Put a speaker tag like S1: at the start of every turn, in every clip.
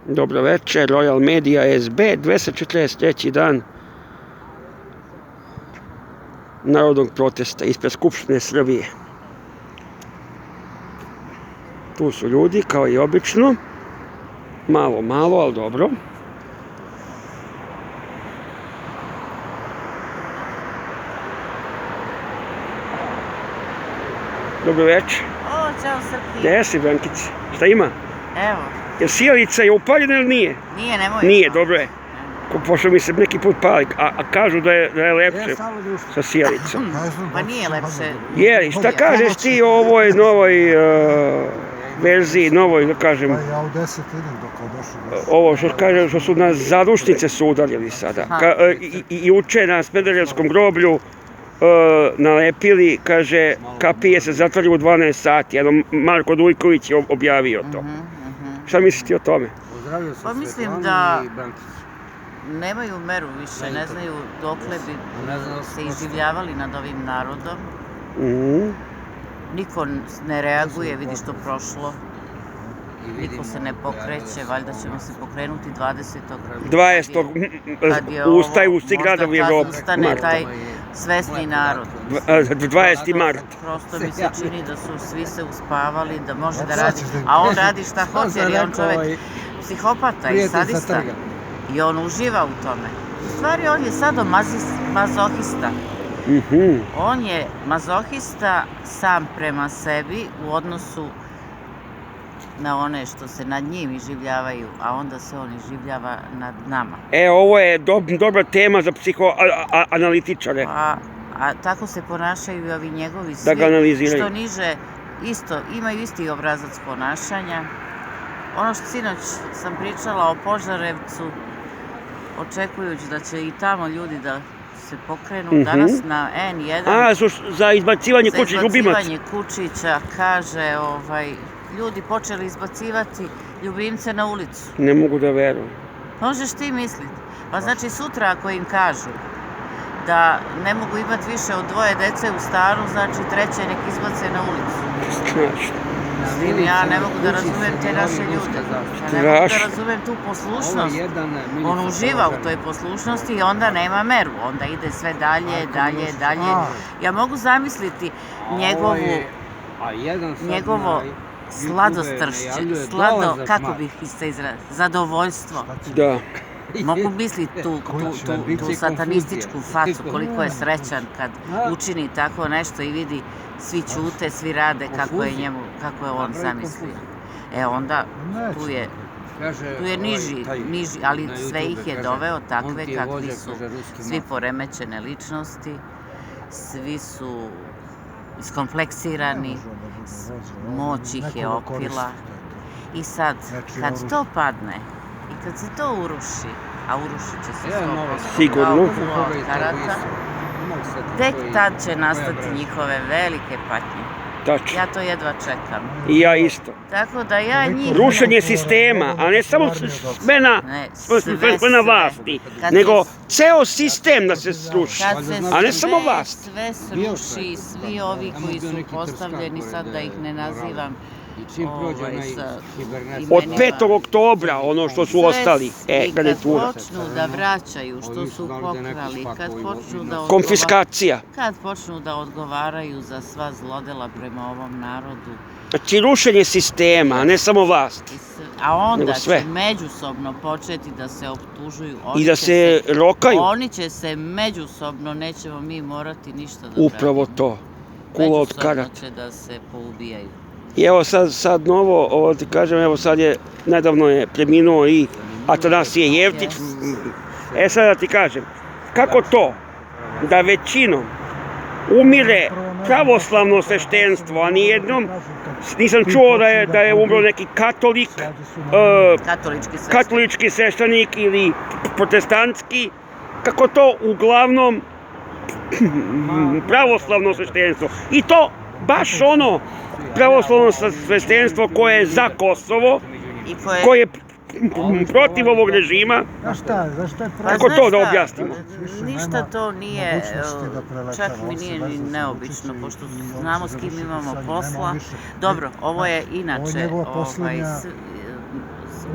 S1: Dobro večer, Royal Media SB, 243. dan narodnog protesta ispred Skupštine Srbije. Tu su ljudi, kao i obično. Malo, ali dobro. Dobro večer.
S2: O, čao Srki.
S1: Gdje si, Brankice? Šta ima?
S2: Evo.
S1: Jel sijalica je upaljena ili nije?
S2: Nije, nemoj.
S1: Nije, dobro je. Pošto mi se neki put pali, a kažu da je lepše sa sijalicom.
S2: Pa nije lepše.
S1: Je, šta kažeš ti o ovoj novoj verziji, novoj, da kažem,
S3: Ja u 10 idem dok došli.
S1: ovo što kaže, što su nas zadušnice su udarili sada. I juče na Smederevskom groblju nalepili, kaže, kapije se zatvaraju u 12 sati. Jedno Marko Dujković je objavio to. Šta misliš ti o tome?
S2: Pa mislim da nemaju meru više, ne znaju dokle bi se iživljavali nad ovim narodom. Niko ne reaguje, vidi što prošlo. Niko se ne pokreće, valjda ćemo se pokrenuti
S1: 20. ustaju svi gradovi Evrope.
S2: Možda kad ustane taj svesni narod.
S1: 20. mart.
S2: Prosto mi se čini da su svi se uspavali, da može da radi. A on radi šta hoće, jer je on čovek psihopata i sadista. I on uživa u tome. U stvari, on je sadomazohista. On je mazohista sam prema sebi u odnosu na one što se nad njim iživljavaju, a onda se on iživljava nad nama.
S1: Ovo je dobra tema za psihoanalitičare.
S2: A tako se ponašaju i ovi njegovi svi.
S1: Da ga analiziraju.
S2: Što niže, isto, imaju isti obrazac ponašanja. Ono što sinoć sam pričala o Požarevcu, očekujući da će i tamo ljudi da se pokrenu, danas na N1.
S1: Za izbacivanje kućnih ljubimaca.
S2: Za izbacivanje kučića, kaže, ljudi počeli izbacivati ljubimce na ulicu.
S1: Ne mogu da verujem.
S2: Možeš ti misliti? Pa znači sutra ako im kažu da ne mogu imati više od 2 dece u stanu, znači 3 nek izbace na ulicu.
S1: Strašno.
S2: Ja ne mogu da razumem te naše ljude. Ja ne mogu da razumem tu poslušnost. On uživa u toj poslušnosti i onda nema meru. Onda ide sve dalje. Ja mogu zamisliti njegovo sladostršće, kako bih se izrazila, zadovoljstvo.
S1: Da.
S2: Mogu misliti tu satanističku facu, koliko je srećan kad učini tako nešto i vidi svi ćute, svi rade kako je on zamislio. Onda tu je niži, ali sve ih je doveo takve kakvi su, svi poremećene ličnosti, svi su iskompleksirani, moć ih je opila i sad, kad to padne i kad se to uruši, a urušit će se 100%,
S1: sigurno,
S2: karata, tek tad će nastati njihove velike patnje.
S1: Tačno.
S2: Ja to jedva čekam.
S1: I ja isto.
S2: Tako da ja njih...
S1: Rušenje sistema, a ne samo smena vlasti, nego ceo sistem da se sruši, a ne samo vlast.
S2: Sve sruši, svi ovi koji su postavljeni, sad da ih ne nazivam,
S1: od 5. oktobra, ono što su ostali, garnitura.
S2: Kad počnu da vraćaju što su pokrali, kad počnu da
S1: konfiskacija.
S2: Kad počnu da odgovaraju za sva zlodela prema ovom narodu.
S1: Znači rušenje sistema, a ne samo vlast.
S2: A onda će međusobno početi da se optužuju.
S1: I da se rokaju.
S2: Oni će se međusobno, nećemo mi morati ništa da radimo.
S1: Upravo to. Kula od karata.
S2: Međusobno će da se poubijaju.
S1: I evo sad novo, ovo ti kažem, evo sad je, nedavno je preminuo i Atanasije Jevtić. Sad da ti kažem, kako to da većinom umire pravoslavno sveštenstvo, a nijednom nisam čuo da je umro neki katolički sveštenik ili protestantski, kako to uglavnom pravoslavno sveštenstvo. I to baš ono pravoslavno sveštenstvo koje je za Kosovo, koje je protiv ovog režima. Kako to da objasnimo?
S2: Ništa to nije, čak mi nije ni neobično, pošto znamo s kim imamo posla. Dobro, ovo je inače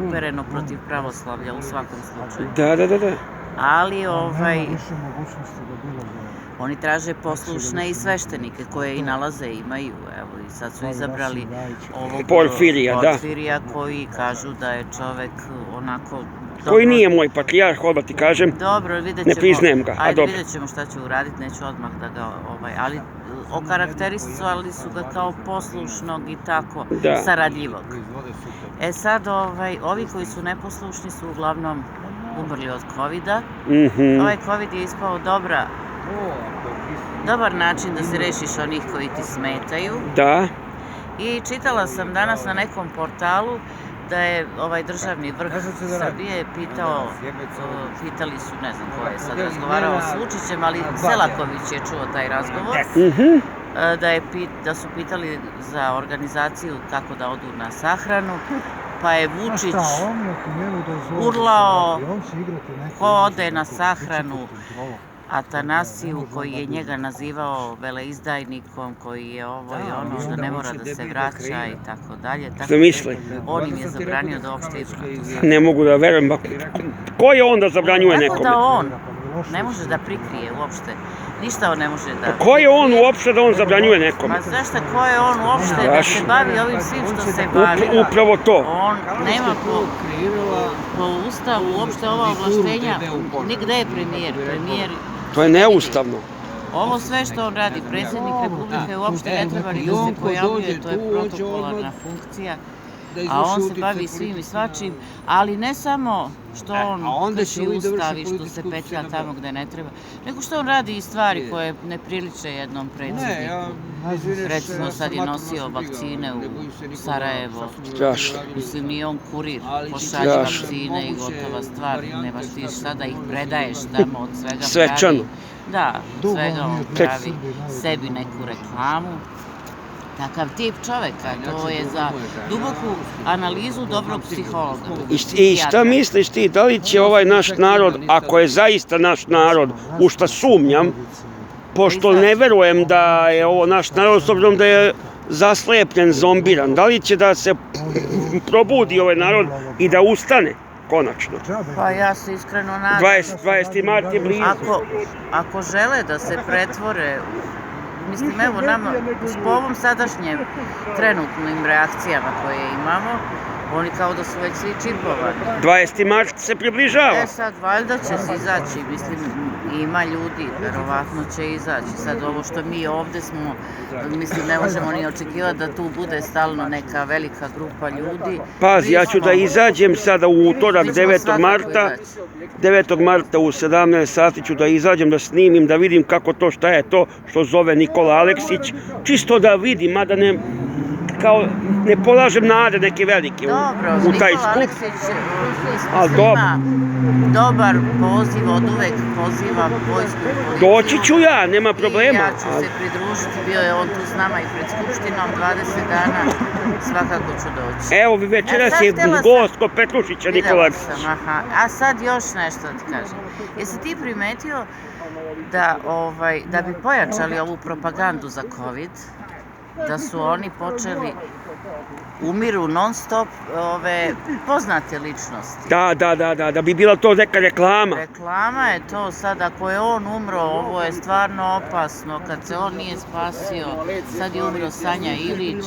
S2: upereno protiv pravoslavlja u svakom slučaju.
S1: Da.
S2: Ali
S3: Nema više mogućnosti da bilo gdje.
S2: oni traže poslušne i sveštenike koje i nalaze imaju. Evo i sad su izabrali ovog Porfirija koji kažu da je čovek onako...
S1: Koji nije moj patrijarh, odmah ti kažem.
S2: Dobro, vidjet ćemo.
S1: Ne priznajem ga, a dobro.
S2: Vidjet ćemo šta će uraditi, neću odmah da ga... ali okarakterisali su ga kao poslušnog i tako saradljivog. E sad, ovi koji su neposlušni su uglavnom umrli od covida. Ovaj covid je ispao dobar način da se rešiš onih koji ti smetaju.
S1: Da.
S2: I čitala sam danas na nekom portalu da je ovaj državni vrh Srbije pitali su, ne znam ko je sad razgovarao s Vučićem, ali Selaković je čuo taj razgovor, da su pitali za organizaciju kako da odu na sahranu, pa je Vučić urlao ko ode na sahranu Atanasiju, koji je njega nazivao veleizdajnikom, koji je ovo i ono, da ne mora da se vraća i tako dalje.
S1: Što misli?
S2: On im je zabranio da uopšte idu na tu sahranu.
S1: Ne mogu da verujem. Ko je on da zabranjuje nekome?
S2: Tako da on ne može da prikrije uopšte. Ništa on ne može da...
S1: Ko je on uopšte da on zabranjuje nekome?
S2: Pa znaš šta, ko je on uopšte da se bavi ovim svim što se bavi?
S1: Upravo to.
S2: On nema po ustavu uopšte ova ovlaštenja. Nigde je premijer...
S1: To je neustavno.
S2: Ovo sve što on radi, predsjednik Republike uopšte ne treba ni da se pojavljuje, to je protokolarna funkcija. A on se bavi svim i svačim, ali ne samo što on krši ustav i što se petlja tamo gde ne treba, nego što on radi i stvari koje ne priliče jednom predsjedniku. Recimo sad je nosio vakcine u Sarajevo.
S1: Strašno.
S2: Mislim, nije on kurir, pošalje vakcine i gotova stvar. Nemaš ti šta da ih predaješ tamo, od svega pravi.
S1: Svečano.
S2: Da, svega on pravi sebi neku reklamu. Takav tip čoveka, to je za duboku analizu dobrog psihologa.
S1: I šta misliš ti, da li će ovaj naš narod, ako je zaista naš narod, u šta sumnjam, pošto ne verujem da je ovo naš narod, s obzirom da je zaslepljen, zombiran, da li će da se probudi ovaj narod i da ustane, konačno?
S2: Pa ja se iskreno nadam.
S1: 20. mart je blizu.
S2: Ako žele da se pretvore, mislim, evo nama, po ovom sadašnjem trenutnim reakcijama koje imamo, oni kao da su već svi čipovani.
S1: 20. mart se približava.
S2: E sad, valjda će se izaći, mislim, ima ljudi, verovatno će izaći. Sad ovo što mi ovde smo, mislim, ne možemo ni očekivati da tu bude stalno neka velika grupa ljudi.
S1: Pazi, ja ću da izađem sada u utorak 9. marta. 9. marta u 17 sati ću da izađem, da snimim, da vidim kako to, šta je to što zove Nikola Aleksić. Čisto da vidim, mada ne polažem nade neke velike u taj skup.
S2: Nikola Aleksić ima dobar poziv, od uvek poziva vojsku i policiju.
S1: Doći ću ja, nema problema.
S2: I ja ću se pridružiti, bio je on tu s nama i pred Skupštinom 20 dana, svakako ću doći.
S1: Evo, večeras je gost kod Petrušića Nikola Aleksić.
S2: A sad još nešto da ti kažem. Jesi ti primetio da bi pojačali ovu propagandu za COVID, da su oni počeli, umiru non stop ove poznate ličnosti.
S1: Da bi bila to neka reklama.
S2: Reklama je to sad, ako je on umro, ovo je stvarno opasno, kad se on nije spasio, sad je umro Sanja Ilić,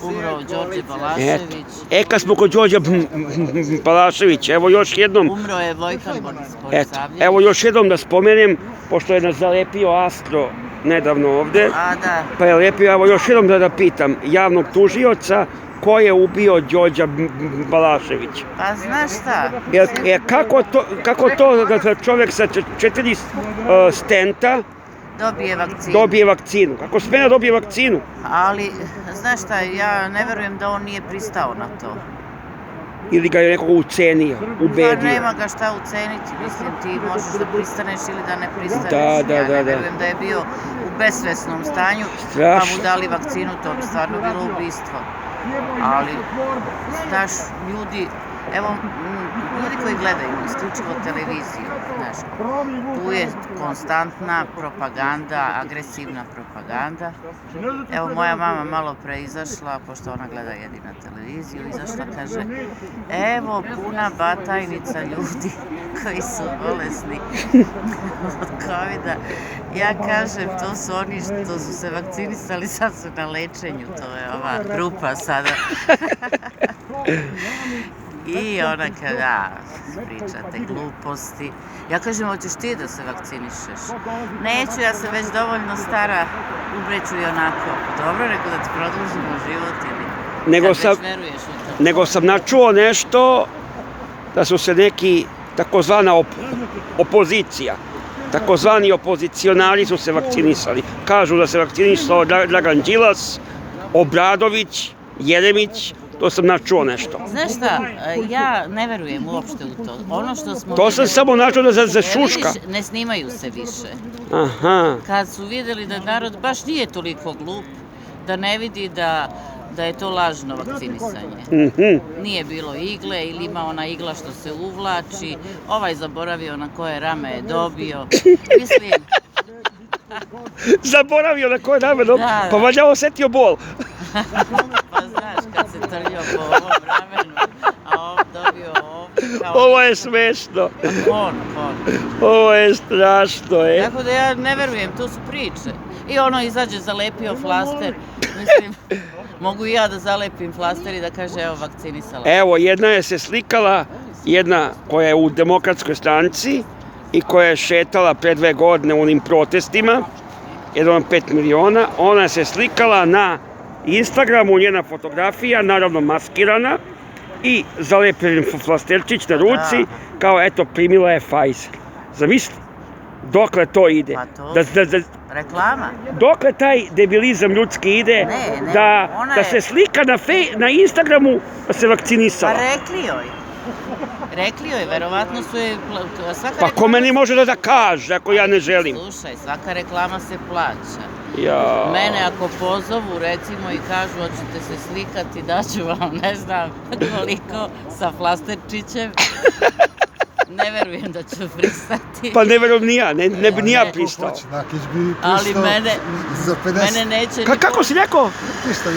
S2: umro Đorđe Balašević.
S1: Kad smo kod Đorđa Balaševića, evo još jednom...
S2: Umro je Vojkan Borisavljević.
S1: Evo još jednom da spomenem, pošto je nas zalepio Astro nedavno ovde, pa je lepio, evo još jednom da pitam javnog tužioca ko je ubio Đorđa Balaševića.
S2: Pa znaš šta?
S1: Kako to da čovjek sa 4 stenta dobije vakcinu? Kako sme da dobije vakcinu?
S2: Ali, znaš šta, ja ne verujem da on nije pristao na to.
S1: Ili ga je nekog ucenio, ubedio?
S2: Pa nema ga šta uceniti, mislim, ti možeš da pristaneš ili da ne pristaneš.
S1: Da.
S2: Ja ne verujem da je bio u besvesnom stanju, pa mu dali vakcinu, to bi stvarno bilo ubistvo. Ali, znaš, ljudi Evo, ljudi koji gledaju isključivo televiziju, znaš, tu je konstantna propaganda, agresivna propaganda. Evo, moja mama malo pre izašla, pošto ona gleda jedina televiziju, izašla, kaže, evo, puna batajnica ljudi koji su bolesni od COVID-a. Ja kažem, to su oni što su se vakcinisali, sad su na lečenju, to je ova grupa sada. I ona kada pričate gluposti. Ja kažem, hoćeš ti da se vakcinišeš? Neću, ja sam već dovoljno stara, umreću i onako. Dobro, rekao da ti produžimo život ili kad već veruješ u to.
S1: Nego sam načuo nešto da su se neki takozvana opozicija, takozvani opozicionari su se vakcinisali. Kažu da se vakcinisao Dragan Đilas, Obradović, Jeremić, to sam načuo nešto.
S2: Znaš šta, ja ne verujem uopšte u to. Ono što smo
S1: To sam samo načuo da za šuška.
S2: ne snimaju se više.
S1: Aha.
S2: Kad su vidjeli da narod baš nije toliko glup, da ne vidi da je to lažno vakcinisanje. Nije bilo igle ili ima ona igla što se uvlači, ovaj zaboravio na koje rame je dobio. Mislim,
S1: Zaboravio na koje rame dobio, pa valjda osetio bol.
S2: pa znaš, kad se trljio po ovom ramenu, a on dobio ovdje kao...
S1: Ovo je smešno.
S2: Kon.
S1: Ovo je strašno,
S2: Tako da ja ne verujem, to su priče. I ono izađe, zalepio flaster. Mislim, mogu i ja da zalepim flaster i da kaže, evo, vakcinisala.
S1: Evo, jedna je se slikala, jedna koja je u Demokratskoj stranci i koja je šetala pre 2 godine u onim protestima, 5 miliona, ona se slikala na Instagramu, njena fotografija, naravno maskirana, i zalepljen flasterčić na ruci, kao eto, primila je Pfizer. Zamisli, dokle to ide?
S2: Pa to reklama.
S1: Dokle taj debilizam ljudski ide da se slika na Instagramu da se vakcinisala?
S2: Pa rekli joj, verovatno su je...
S1: Pa ko meni može da kaže ako ja ne želim?
S2: Slušaj, svaka reklama se plaća.
S1: Ja.
S2: Mene ako pozovu, recimo, i kažu, hoćete se slikati, daću vam, ne znam koliko, sa flasterčićem, ne verujem da ću pristati.
S1: Pa ne verujem ni ja, ne bi ni ja pristao.
S2: Ali mene neće...
S1: Kako si rekao?
S3: Isto.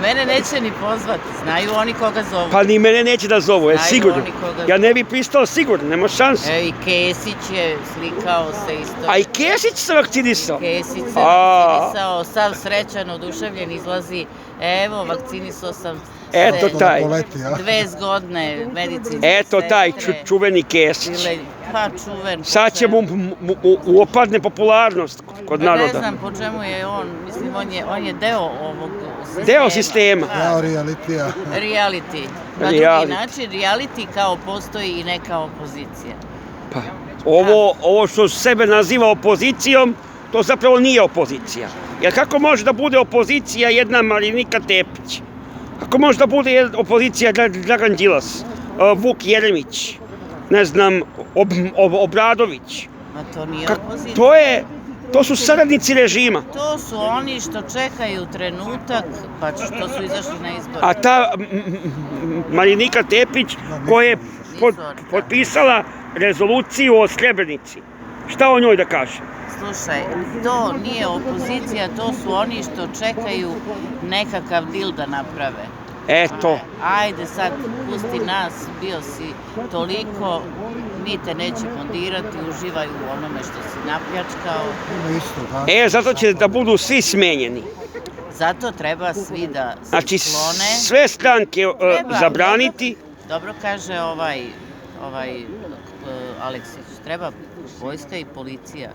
S2: Mene neće ni pozvati, znaju oni koga zovu.
S1: Pa ni mene neće da zovu, sigurno. Ja ne bi pristao sigurno, nema šanse.
S2: I Kesić je slikao se isto.
S1: A i Kesić se vakcinisao?
S2: Kesić se vakcinisao, sav srećan, oduševljen, izlazi, evo, vakcinisao sam se.
S1: Eto taj.
S2: 2 zgodne medicinske sestre.
S1: Eto taj čuveni Kesić.
S2: Pa čuven.
S1: Sad će mu uopadne popularnost kod naroda.
S2: Ne znam po čemu je on, mislim, on je deo ovog sistema.
S1: Deo sistema.
S2: Reality. Na drugi način, reality kao postoji i neka opozicija.
S1: Pa, ovo što sebe naziva opozicijom, to zapravo nije opozicija. Jer kako može da bude opozicija jedna Marinika Tepić? Kako može da bude opozicija Dragan Đilas, Vuk Jeremić, ne znam, Obradović?
S2: Ma to nije opozicija.
S1: To su saradnici režima.
S2: To su oni što čekaju trenutak, pa što su izašli na izbore.
S1: A ta Marinika Tepić koja je potpisala rezoluciju o Srebrenici, šta o njoj da kaže?
S2: Slušaj, to nije opozicija, to su oni što čekaju nekakav dil da naprave.
S1: Eto.
S2: Ajde sad, pusti nas, bio si toliko, mi te nećemo dirati, uživaj u onome što si napljačkao.
S1: Zato će da budu svi smenjeni.
S2: Zato treba svi da se
S1: znači,
S2: sklone.
S1: sve stranke zabraniti.
S2: Dobro kaže ovaj Aleksić, treba vojska i policija.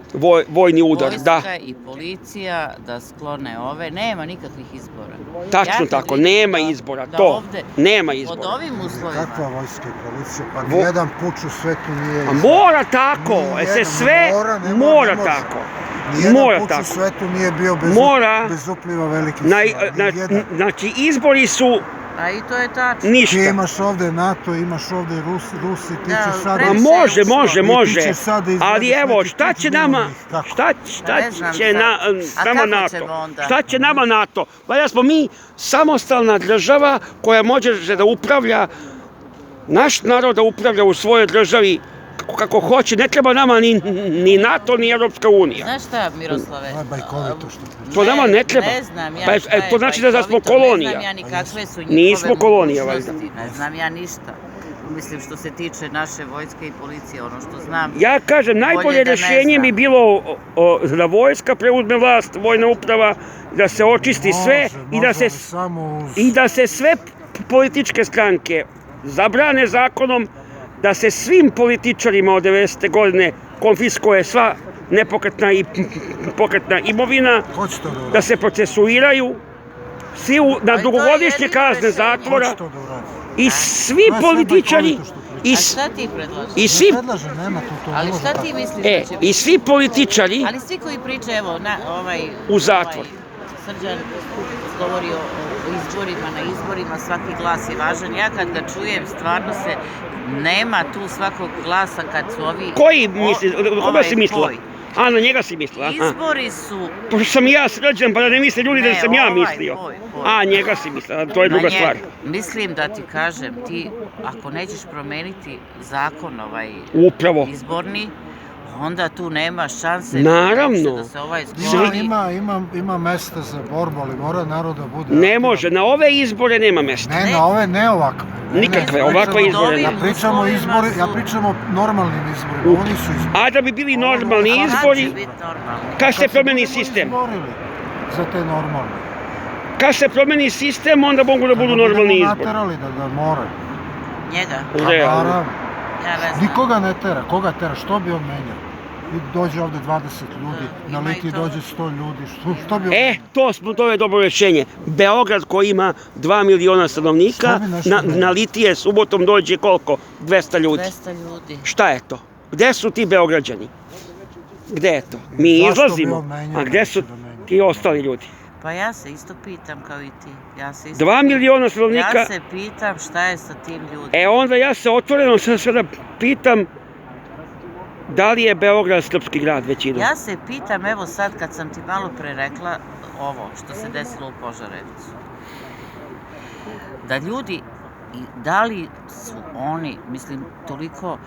S1: Vojni udar, da.
S2: Vojska i policija da sklone ove, nema nikakvih izbora.
S1: Tačno tako, nema izbora, to. Nema izbora.
S2: Pod ovim uslovima.
S3: Kakva vojska i policija? Pa nijedan puč u svetu nije...
S1: A mora tako, sve mora tako.
S3: Nijedan puč u svetu nije bio bez upliva velikih sila.
S1: Znači, izbori su
S2: A i to je tačno.
S1: Ništa.
S3: Ti imaš ovde NATO, imaš ovde Rusi, ti ćeš sad...
S1: Ma može,
S3: I ti ćeš sad da izvediš
S1: ali evo,
S3: neki
S1: šta
S3: kič
S1: će nama,
S3: mirovnih, kako?
S1: šta
S2: Ne znam
S1: će
S2: sad. A
S1: nama
S2: kako
S1: NATO?
S2: ćemo onda?
S1: Šta će nama NATO? Valjda smo mi samostalna država koja može da upravlja, naš narod da upravlja u svojoj državi kako hoće, ne treba nama ni NATO, ni Evropska unija.
S2: Znaš šta, Miroslave?
S3: To je bajkovito što pričaš.
S1: To nama ne treba.
S2: Ne znam ja
S1: Pa,
S2: šta je
S1: to znači da smo
S2: bajkovito,
S1: kolonija.
S2: Ne znam ja ni kakve su njihove
S1: Nismo kolonija, valjda.
S2: mogućnosti, ne znam ja ništa. Mislim, što se tiče naše vojske i policije, ono što znam.
S1: Ja kažem, najbolje
S2: da ne
S1: rješenje
S2: znam.
S1: bi bilo da vojska preuzme vlast, vojna uprava, da se očisti sve i da se sve političke stranke zabrane zakonom, da se svim političarima od 90. godine konfiskuje sva nepokretna i pokretna imovina, da se procesuiraju, svi na dugogodišnje kazne zatvora i svi političari
S2: A šta ti predlažeš?
S1: i svi
S2: Ali šta ti misliš da će biti?
S1: i svi političari
S2: Ali svi koji pričaju, evo,
S1: u zatvor.
S2: Srđan govori o izborima, na izborima svaki glas je važan. Ja kad ga čujem, stvarno se nema tu svakog glasa kad su ovi...
S1: Koji misli, koga si mislila? A, na njega si mislila?
S2: Izbori su...
S1: Pošto sam ja Srđan, pa da ne misle ljudi da sam ja mislio. A, njega si mislila, to je druga stvar.
S2: Mislim da ti kažem, ti ako nećeš promeniti zakon
S1: Upravo.
S2: izborni, onda tu nema šanse
S1: Naravno.
S2: da se ovaj skloni.
S3: Ima mesta za borbu, ali mora narod da bude...
S1: Ne može, na ove izbore nema mesta.
S3: Ne, na ove ne ovakve.
S1: Nikakve, ovakve izbore nema.
S3: Ja pričam o normalnim izborima, oni su izbori.
S1: A da bi bili normalni izbori, kad se promeni sistem?
S3: Za te normalne.
S1: Kad se promeni sistem, onda mogu da budu normalni izbori.
S3: Naterali da moraju.
S2: Njega?
S1: Realno.
S2: Ja ne znam.
S3: Nikoga ne tera, koga tera, što bi on menjao? Dođe ovde 20 ljudi, na Litiji dođe 100 ljudi, što bi on menjao?
S1: To je dobro rješenje. Beograd koji ima 2 miliona stanovnika, na Litije subotom dođe koliko? 200 ljudi.
S2: 200 ljudi.
S1: Šta je to? Gde su ti Beograđani? Gde je to? Mi izlazimo, a gde su ti ostali ljudi?
S2: Pa ja se isto pitam kao i ti.
S1: 2 miliona stanovnika.
S2: Ja se pitam šta je sa tim ljudima.
S1: Onda ja se otvoreno sada pitam da li je Beograd srpski grad većinom?
S2: Ja se pitam, evo sad kad sam ti malo pre rekla ovo što se desilo u Požarevcu. Da ljudi, da li su oni, mislim, toliko...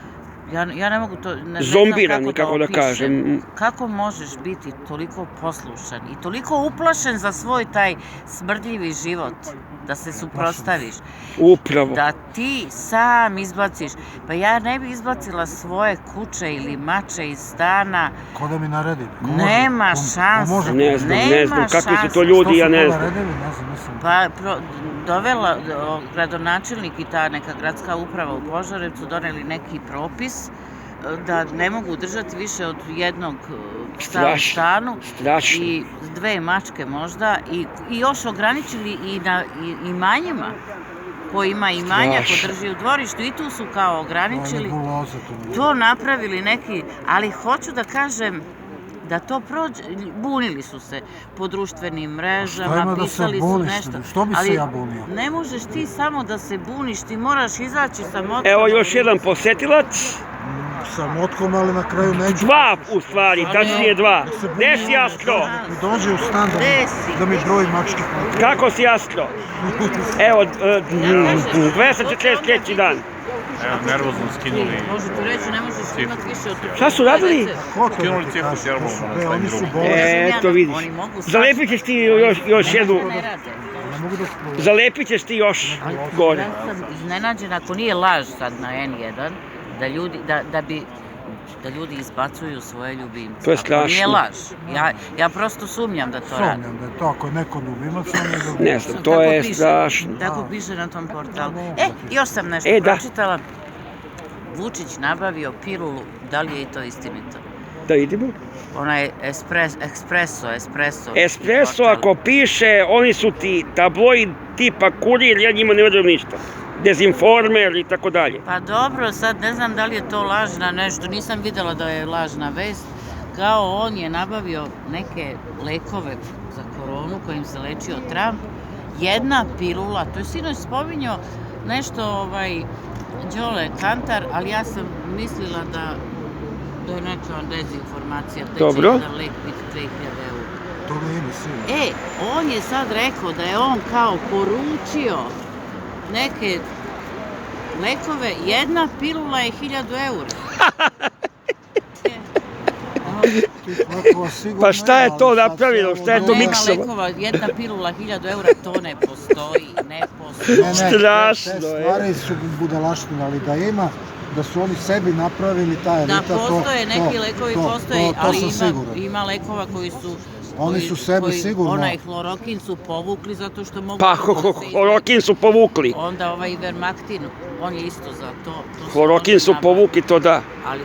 S2: Ja ne mogu to...
S1: Zombirani, kako da kažem.
S2: Kako možeš biti toliko poslušan i toliko uplašen za svoj taj smrdljivi život, da se suprotstaviš?
S1: Upravo.
S2: Da ti sam izbaciš. Pa ja ne bi izbacila svoje kuće ili mače iz stana.
S3: Ko da mi naredi?
S2: Nema šanse.
S1: Ne znam, kakvi su to ljudi, ja ne znam.
S2: Pa dovela gradonačelnik i ta neka gradska uprava u Požarevcu doneli neki propis da ne mogu držati više od jednog psa u stanu i 2 mačke možda i još ograničili i na imanjima. Ko ima imanja, ko drži u dvorištu i tu su kao ograničili. To napravili neki, ali hoću da kažem da to prođe, bunili su se po društvenim mrežama, pisali su nešto.
S3: Što bi se ja bunio?
S2: Ne možeš ti samo da se buniš, ti moraš izaći sa motkom.
S1: Evo još jedan posetilac.
S3: Sa motkom, ali na kraju neću.
S1: 2 u stvari, tačnije 2. Gde si Jaskro?
S3: Dođe u stan da mi broji mačke.
S1: Kako si Jaskro? Evo, 243. dan.
S4: Evo, nervozno skinuli.
S2: Može ti reći, ne možeš imati više od...
S1: Šta su radili?
S4: Skinuli cirkus jermom na taj drugi.
S1: Eto vidiš. Zalepit ćeš ti još jednu. Zalepit ćeš ti još gore.
S2: Ja sam iznenađena, ako nije laž sad na N1, da ljudi izbacuju svoje ljubimce.
S1: To je strašno.
S2: Ako nije laž. Ja prosto sumnjam da to radi.
S3: Sumnjam da je to, ako je neko ljubimac, on je ljubimac.
S1: Ne znam, to je strašno.
S2: Tako piše na tom portalu. Još sam nešto pročitala. Vučić nabavio pilulu, da li je i to istinito?
S1: Da vidimo.
S2: Ona je espresso.
S1: Espresso ako piše, oni su ti tabloid tipa Kurir, ja njima ne verujem ništa. Dezinformer i tako dalje.
S2: Pa dobro, sad ne znam da li je to lažna nešto, nisam videla da je lažna vest. Kao on je nabavio neke lekove za koronu kojim se lečio Trump jedna pilula, to je sinoć spominjao nešto Đole Kantar, ali ja sam mislila da je neka dezinformacija, da će jedan lek biti 2000 eura.
S3: Toga ima sigurno.
S2: On je sad rekao da je on kao poručio neke lekove, jedna pilula je 1000 eura.
S1: Pa šta je to napravilo, šta je to miksovo?
S2: Nema lekova, jedna pilula 1000 eura, to ne postoji, ne postoji.
S1: Strašno je.
S3: Te stvari su budalaštine, ali da ima, da su oni sebi napravili ta elita,
S2: Da postoje, neki lekovi postoje, ali ima lekova koji su...
S3: Oni su sebi sigurno...
S2: Onaj hlorokin su povukli zato što mogu...
S1: Pa, hlorokin su povukli.
S2: Onda Ivermectin, on je isto za to.
S1: Hlorokin su povukli, to da.
S2: Ali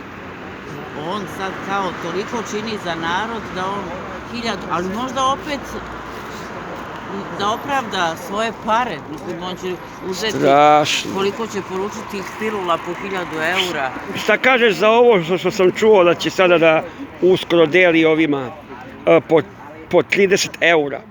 S2: on sad kao toliko čini za narod da on 1000, ali možda opet da opravda svoje pare. Mislim, on će uzeti koliko će poručiti tih pilula po 1000 eura.
S1: Šta kažeš za ovo što sam čuo da će sada da uskoro deli ovima po 30 eura?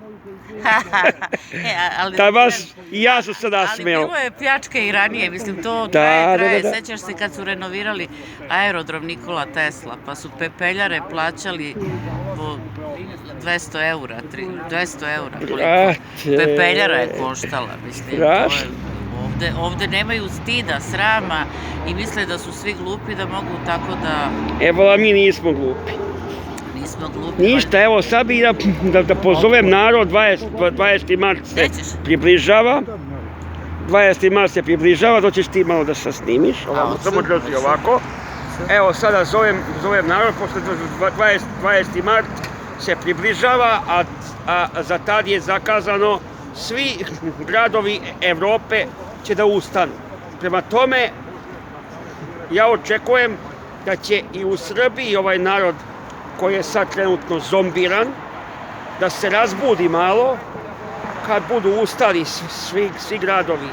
S1: Da vas, i ja sam se nasmeo.
S2: Ali bilo je pljačke i ranije, mislim, to traje. Sećaš se kad su renovirali aerodrom Nikola Tesla, pa su pepeljare plaćali po 200 eura, 200 eura, koliko pepeljara je koštala, mislim. Ovde nemaju stida, srama i misle da su svi glupi, da mogu tako da...
S1: Evo, mi nismo glupi. Ništa, evo sad bi da pozovem narod, 20. mart se približava. 20. mart se približava, doćeš ti malo da se snimiš, samo drži ovako. Evo sada zovem narod, posle 20. mart se približava, a za tad je zakazano svi gradovi Evrope će da ustanu. Prema tome, ja očekujem da će i u Srbiji ovaj narod koji je sad trenutno zombiran, da se razbudi malo, kad budu ustali svi gradovi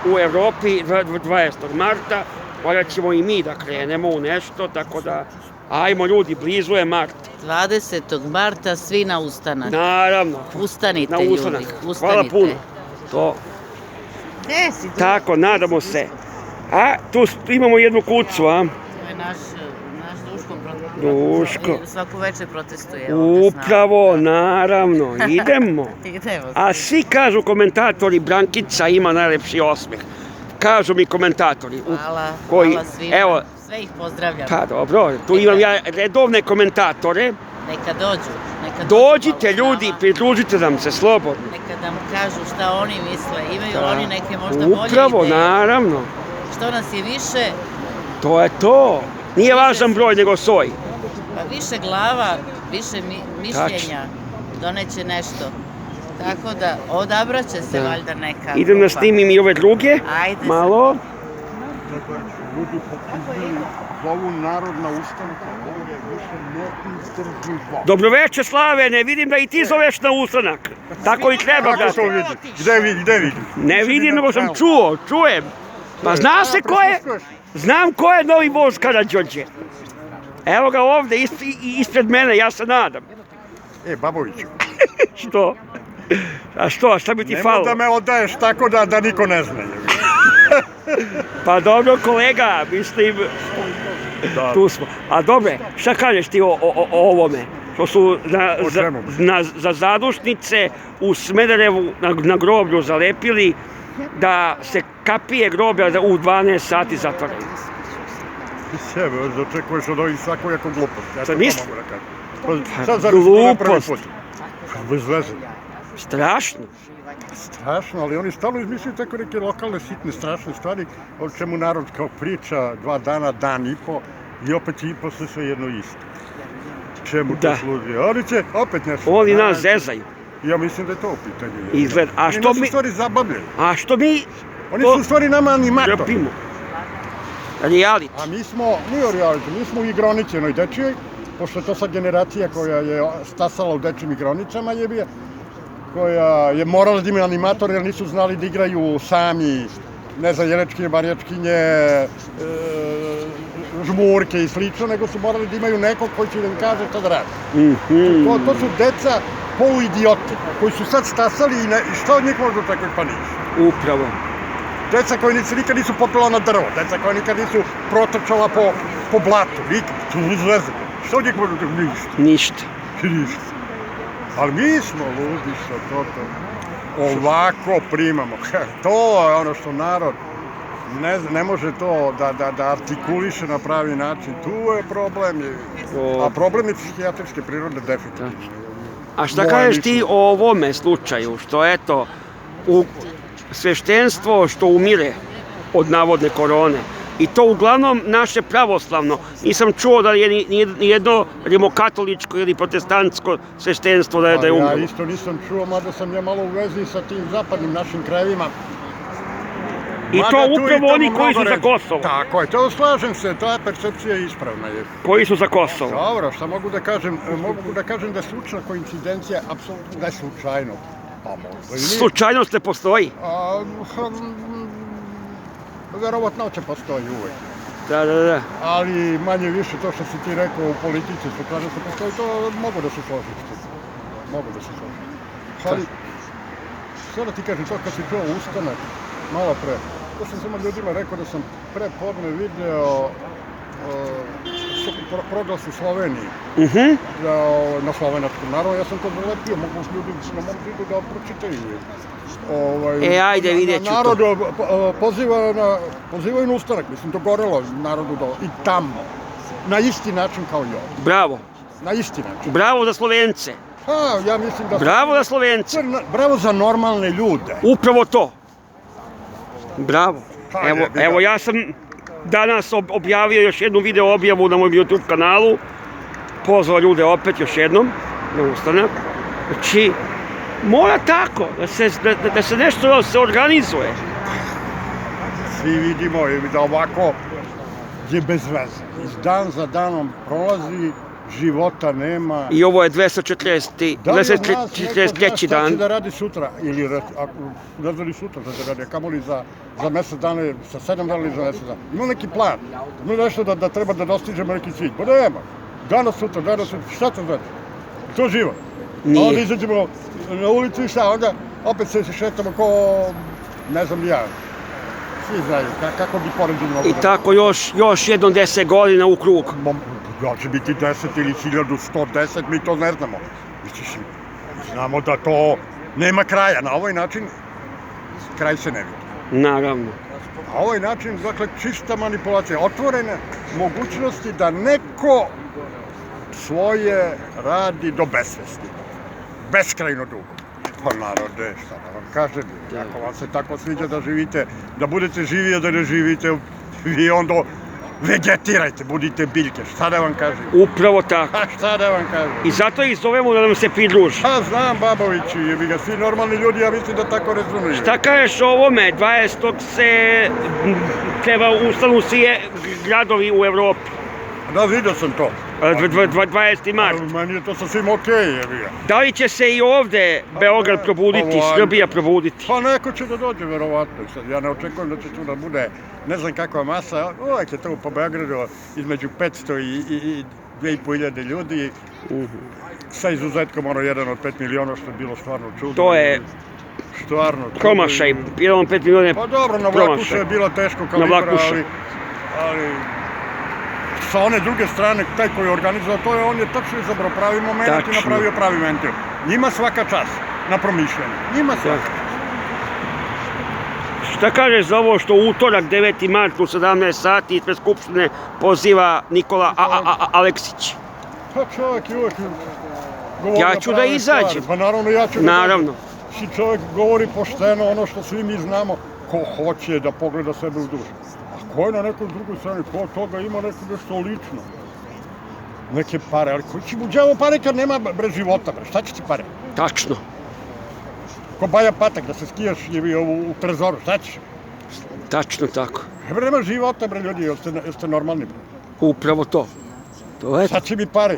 S1: u Evropi 20. marta, valjda ćemo i mi da krenemo u nešto, tako da, ajmo ljudi, blizu je mart.
S2: 20. marta svi na ustanak.
S1: Naravno.
S2: Ustanite ljudi, ustanite.
S1: Hvala puno. To. Tako, nadamo se. A, tu imamo jednu kucu, a?
S2: To je naš
S1: Duško.
S2: Svako večer protestuje.
S1: Upravo, naravno, idemo. A svi kažu komentatori, Brankica ima najlepši osmeh. Kažu mi komentatori.
S2: Hvala svima, sve ih pozdravljam.
S1: Pa dobro, tu imam ja redovne komentatore.
S2: Neka dođu.
S1: Dođite ljudi, pridružite nam se slobodno.
S2: Neka nam kažu šta oni misle, imaju oni neke možda bolje ideje.
S1: Upravo, naravno.
S2: Što nas je više...
S1: To je to. Nije važan broj, nego soj.
S2: Pa više glava, više mišljenja doneće nešto. Tako da, odabraće se valjda neka grupa.
S1: Idem da snimim i ove druge.
S2: Ajde.
S1: Malo.
S3: Ljudi zovu narod na ustanak, ovo je više neizdržljivo.
S1: Dobroveče, Slave, ne vidim da i ti zoveš na ustanak. Tako i treba, brate.
S3: Gde vidiš?
S1: Ne vidim, nego sam čujem. Pa zna se ko je? Znam ko je novi voz Karađorđe. Evo ga ovde, ispred mene, ja se nadam.
S3: Baboviću.
S1: Što? A što, šta bi ti falo?
S3: Nemoj da me odaješ tako da niko ne zna.
S1: Pa dobro, kolega, mislim, tu smo. A dobre, šta kažeš ti o ovome? Što su za zadušnice u Smederevu na groblju zalepili da se kapije groblja u 12 sati zatvaraju.
S3: Sebe, očekuješ od ovih svakojako glupost. Ja to
S1: mislim?
S3: mogu da kažem. Sad zaraz to napravi put. Bez veze.
S1: Strašno.
S3: Strašno, ali oni stalno izmišljaju tako neke lokalne, sitne, strašne stvari, o čemu narod kao priča 2 dana, dan i po, i opet i posle sve jedno isto. Čemu to služi? Oni će opet nešto...
S1: Oni nas zezaju.
S3: Ja mislim da je to u pitanju.
S1: Izgled, a što mi...
S3: Oni nas u stvari zabavljaju.
S1: A što mi...
S3: Oni su u stvari nama animatori.
S1: Trpimo. Reality.
S3: A mi smo, nije reality, mi smo u igroničenoj dečijoj, pošto je to sad generacija koja je stasala u dečijim igronicama jebija, koja je morala da imaju animatori, jer nisu znali da igraju sami, ne znam, jelečkinje, barjačkinje, žmurke i slično, nego su morali da imaju nekog koji će da im kaže šta da radi. To su deca poluidioti, koji su sad stasali i šta od njih možda očekuje, pa ništa.
S1: Upravo.
S3: Deca koji se nikad nisu popela na drvo, deca koja nikad nisu protrčala po blatu, to je veze. Šta od njih možda očekuje? Ništa.
S1: Ništa.
S3: Ali mi smo ludi što to ovako primamo. To je ono što narod ne može to da artikuliše na pravi način. Tu je problem. A problem je psihijatrijske prirode definitivno.
S1: A šta kažeš ti o ovome slučaju, što eto, u sveštenstvo što umire od navodne korone, i to uglavnom naše pravoslavno. Nisam čuo da je nijedno rimokatoličko ili protestantsko sveštenstvo da je umrlo.
S3: Ja isto nisam čuo, mada sam ja malo u vezi sa tim zapadnim našim krajevima.
S1: I to upravo oni koji su za Kosovo.
S3: Tako je, to slažem se, ta percepcija je ispravna.
S1: Koji su za Kosovo.
S3: Dobro, šta mogu da kažem? Mogu da kažem da je slučajna koincidencija, apsolutno da je slučajno.
S1: Slučajnost ne postoji?
S3: Verovatnoća postoji uvek.
S1: Da.
S3: Ali manje više to što si ti rekao u politici, slučajnost ne postoji, to mogu da se složim. Ali, sada ti kažem, to kad si čuo ustanak, malo pre, to sam samo ljudima rekao da sam pre podne video proglas u Sloveniji, na slovenačkom. Naravno, ja sam to zalepio, mogu ljudi na mom zidu da pročitaju.
S1: Ajde, vidjet ću to.
S3: Narod pozivaju na ustanak, mislim, dogorelo narodu i tamo, na isti način kao i ovdje.
S1: Bravo.
S3: Na isti način.
S1: Bravo za Slovence.
S3: Ja mislim da...
S1: Bravo za Slovence.
S3: Bravo za normalne ljude.
S1: Upravo to. Bravo. Evo, ja sam danas objavio još jednu video objavu na mojom YouTube kanalu. Pozvao ljude opet još jednom na ustanak. Znači, mora tako, da se nešto se organizuje.
S3: Svi vidimo da ovako je bez veze. Iz dan za danom prolazi, života nema.
S1: I ovo je 243. dan.
S3: Da li od nas neko zna šta će da radi sutra? Ili ne zna li sutra šta će radi, kamoli za mesec dana, sa 7 dana ili za mesec dana. Ima neki plan, ima nešto da treba da dostižemo neki cilj. Pa nema. Danas sutra, šta to znači? To život. A onda izađemo na ulicu i šta, onda opet se šetamo ko, ne znam ja, svi znaju, kako bi poredili mogu.
S1: I tako još jednom 10 godina u krug.
S3: Da će biti 10 ili 1110, mi to ne znamo. Znamo da to nema kraja. Na ovaj način kraj se ne vidi.
S1: Naravno.
S3: Na ovaj način, dakle, čista manipulacija. Otvorene mogućnosti da neko svoje radi do besvesti. Beskrajno dugo. Pa narode, šta da vam kažem, ako vam se tako sviđa da živite, da budete živi, a da ne živite, vi onda vegetirajte, budite biljke, šta da vam kažem?
S1: Upravo tako.
S3: A šta da vam kažem?
S1: I zato ih zovemo da nam se pridruži.
S3: Pa znam, Babovići, jebi ga, svi normalni ljudi, ja mislim da tako razumeju.
S1: Šta kažeš o ovome? 20. se treba ustanu svi gradovi u Evropi.
S3: Da, vidio sam to.
S1: 20. mart.
S3: Meni je to sasvim okej, jebi ga.
S1: Da li će se i ovde Beograd probuditi, Srbija probuditi?
S3: Pa neko će da dođe, verovatno. Ja ne očekujem da će tu da bude ne znam kakva masa. Uvijek je tu po Beogradu između 500 i 2500 ljudi. Sa izuzetkom jedan od 5 miliona, što je bilo stvarno čudno.
S1: To je promašaj, jedan od 5 miliona je promašaj.
S3: Pa dobro, na Vlakuša je bilo teško kalibra, ali sa one druge strane, taj koji je organizovao to, on je tačno izabrao pravi moment i napravio pravi mentil. Njima svaka čast na promišljenju. Njima svaka čast.
S1: Šta kažeš za ovo što utorak 9. mart u 17 sati ispred Skupštine poziva Nikola Aleksić?
S3: Pa čovjek je uvijek govorio
S1: ja ću da izađem.
S3: Pa naravno ja ću da izađem.
S1: Naravno.
S3: Si čovjek govori pošteno ono što svi mi znamo, ko hoće da pogleda sebe u dušu. A ko je na nekoj drugoj strani, ko od toga ima nešto lično. Neke pare, ali koji će mu džavo pare kad nema bre života, bre, šta će ti pare?
S1: Tačno.
S3: Ko Baja Patak, da se skijaš u trezoru, šta ćeš?
S1: Tačno tako.
S3: Bre, nema života, bre, ljudi, jeste normalni, bre.
S1: Upravo to.
S3: Šta će mi pare?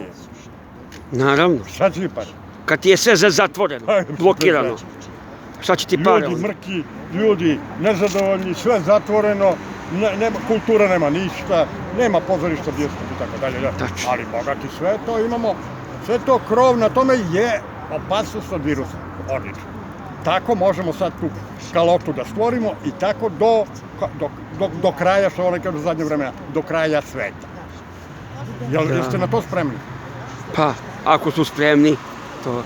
S1: Naravno.
S3: Šta će mi pare?
S1: Kad ti je sve zatvoreno, blokirano. Šta će ti pare?
S3: Ljudi mrki, ljudi nezadovoljni, sve zatvoreno, kultura nema ništa, nema pozorišta, bioskop i tako dalje. Ali bogati sve to imamo, sve to krov na tome je opasnost od virusa. Odlično. Tako možemo sad tu kalotu da stvorimo i tako do kraja, što ono kažu zadnje vremena, do kraja sveta. Jeste na to spremni?
S1: Pa, ako su spremni, to...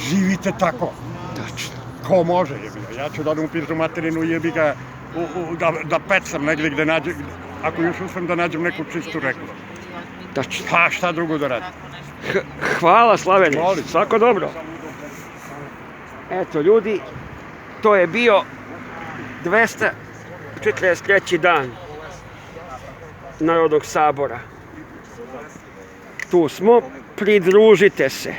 S3: Živite tako.
S1: Tačno.
S3: Ko može, jebi ga. Ja ću da odem u pizdu materinu, jebi ga, da pecam negdje gde nađem, ako još uspem da nađem neku čistu reku.
S1: Tačno.
S3: Pa šta drugo da radim?
S1: Hvala Slavene,
S3: Molim.
S1: svako dobro. Eto ljudi, to je bio 243. dan Narodnog sabora. Tu smo, pridružite se.